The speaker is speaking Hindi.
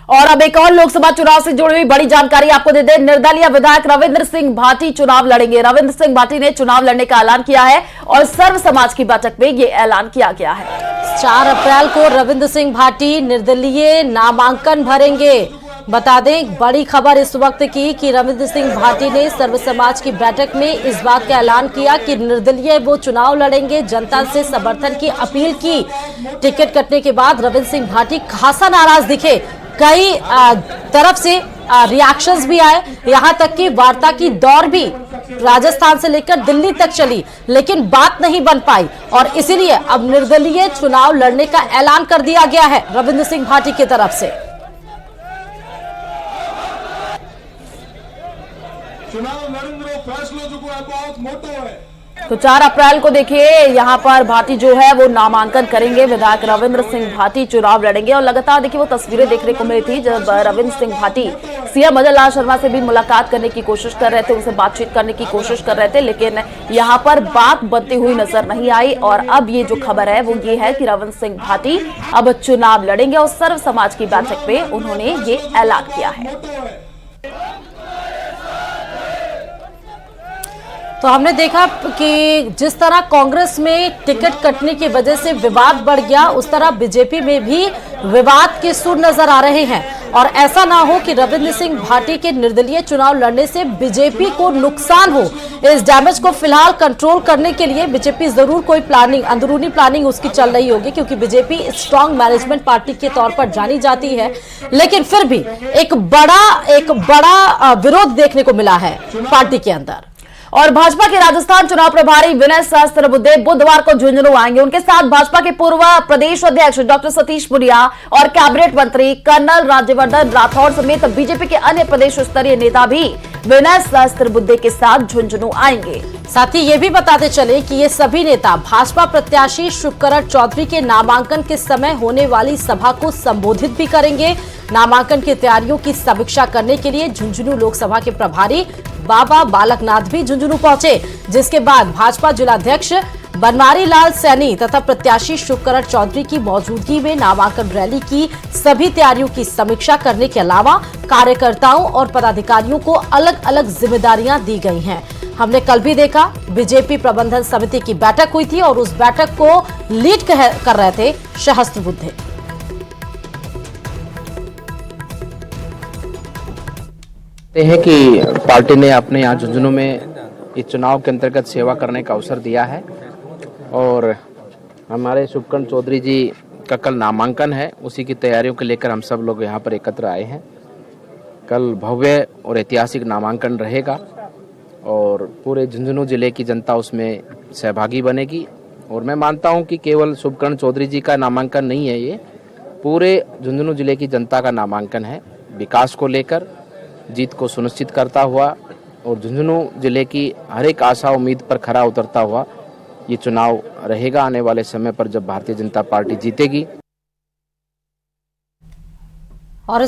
और अब एक और लोकसभा चुनाव से जुड़ी हुई बड़ी जानकारी आपको दे दें। निर्दलीय विधायक रविंद्र सिंह भाटी चुनाव लड़ेंगे। रविंद्र सिंह भाटी ने चुनाव लड़ने का ऐलान किया है और सर्व समाज की बैठक में यह ऐलान किया गया है। 4 अप्रैल को रविंद्र सिंह भाटी निर्दलीय नामांकन भरेंगे। बता दें, बड़ी खबर इस वक्त की कि रविंद्र सिंह भाटी ने सर्व समाज की बैठक में इस बात का ऐलान किया कि निर्दलीय वो चुनाव लड़ेंगे। जनता से समर्थन की अपील की। टिकट कटने के बाद रविंद्र सिंह भाटी खासा नाराज दिखे। कई तरफ से रिएक्शंस भी आए, यहां तक कि वार्ता की दौर भी राजस्थान से लेकर दिल्ली तक चली, लेकिन बात नहीं बन पाई और इसीलिए अब निर्दलीय चुनाव लड़ने का ऐलान कर दिया गया है रविंद्र सिंह भाटी की तरफ से। चुनाव लड़ेंगे, फैसलो जो है बहुत मोटो है। तो 4 अप्रैल को देखिए यहां पर भाटी जो है वो नामांकन करेंगे। विधायक रविंद्र सिंह भाटी चुनाव लड़ेंगे और लगातार देखिए वो तस्वीरें देखने को मिली थी जब रविंद्र सिंह भाटी सीएम मदन लाल शर्मा से भी मुलाकात करने की कोशिश कर रहे थे, उनसे बातचीत करने की कोशिश कर रहे थे, लेकिन यहां पर बात बनती हुई नजर नहीं आई। और अब ये जो खबर है वो ये है कि रविंद्र सिंह भाटी अब चुनाव लड़ेंगे और सर्व समाज की बैठक में उन्होंने ये ऐलान किया है। तो हमने देखा कि जिस तरह कांग्रेस में टिकट कटने की वजह से विवाद बढ़ गया, उस तरह बीजेपी में भी विवाद के सुर नजर आ रहे हैं। और ऐसा ना हो कि रविंद्र सिंह भाटी के निर्दलीय चुनाव लड़ने से बीजेपी को नुकसान हो। इस डैमेज को फिलहाल कंट्रोल करने के लिए बीजेपी जरूर कोई प्लानिंग, अंदरूनी प्लानिंग उसकी चल रही होगी, क्योंकि बीजेपी स्ट्रांग मैनेजमेंट पार्टी के तौर पर जानी जाती है। लेकिन फिर भी एक बड़ा विरोध देखने को मिला है पार्टी के अंदर। और भाजपा के राजस्थान चुनाव प्रभारी विनय सहस्त्रबुद्धे बुधवार को झुंझुनू आएंगे। उनके साथ भाजपा के पूर्व प्रदेश अध्यक्ष डॉक्टर सतीश पुनिया और कैबिनेट मंत्री कर्नल राज्यवर्धन राठौड़ समेत बीजेपी के अन्य प्रदेश स्तरीय नेता भी विनय सहस्त्रबुद्धे के साथ झुंझुनू आएंगे। साथ ही ये भी बताते चले कि ये सभी नेता भाजपा प्रत्याशी शुभकरण चौधरी के नामांकन के समय होने वाली सभा को संबोधित भी करेंगे। नामांकन की तैयारियों की समीक्षा करने के लिए झुंझुनू लोकसभा के प्रभारी बाबा बालकनाथ भी झुंझुनू पहुंचे, जिसके बाद भाजपा जिलाध्यक्ष बनवारी लाल सैनी तथा प्रत्याशी शुभकरण चौधरी की मौजूदगी में नामांकन रैली की सभी तैयारियों की समीक्षा करने के अलावा कार्यकर्ताओं और पदाधिकारियों को अलग अलग जिम्मेदारियां दी गई हैं। हमने कल भी देखा बीजेपी प्रबंधन समिति की बैठक हुई थी और उस बैठक को लीड कर रहे थे सहस्त्रबुद्धे। है कि पार्टी ने अपने यहाँ झुंझुनू में इस चुनाव के अंतर्गत सेवा करने का अवसर दिया है और हमारे शुभकरण चौधरी जी का कल नामांकन है, उसी की तैयारियों को लेकर हम सब लोग यहाँ पर एकत्र आए हैं। कल भव्य और ऐतिहासिक नामांकन रहेगा और पूरे झुंझुनू जिले की जनता उसमें सहभागी बनेगी। और मैं मानता हूँ कि केवल शुभकरण चौधरी जी का नामांकन नहीं है, ये पूरे झुंझुनू जिले की जनता का नामांकन है। विकास को लेकर जीत को सुनिश्चित करता हुआ और झुंझुनू जिले की हर एक आशा उम्मीद पर खरा उतरता हुआ ये चुनाव रहेगा आने वाले समय पर जब भारतीय जनता पार्टी जीतेगी। और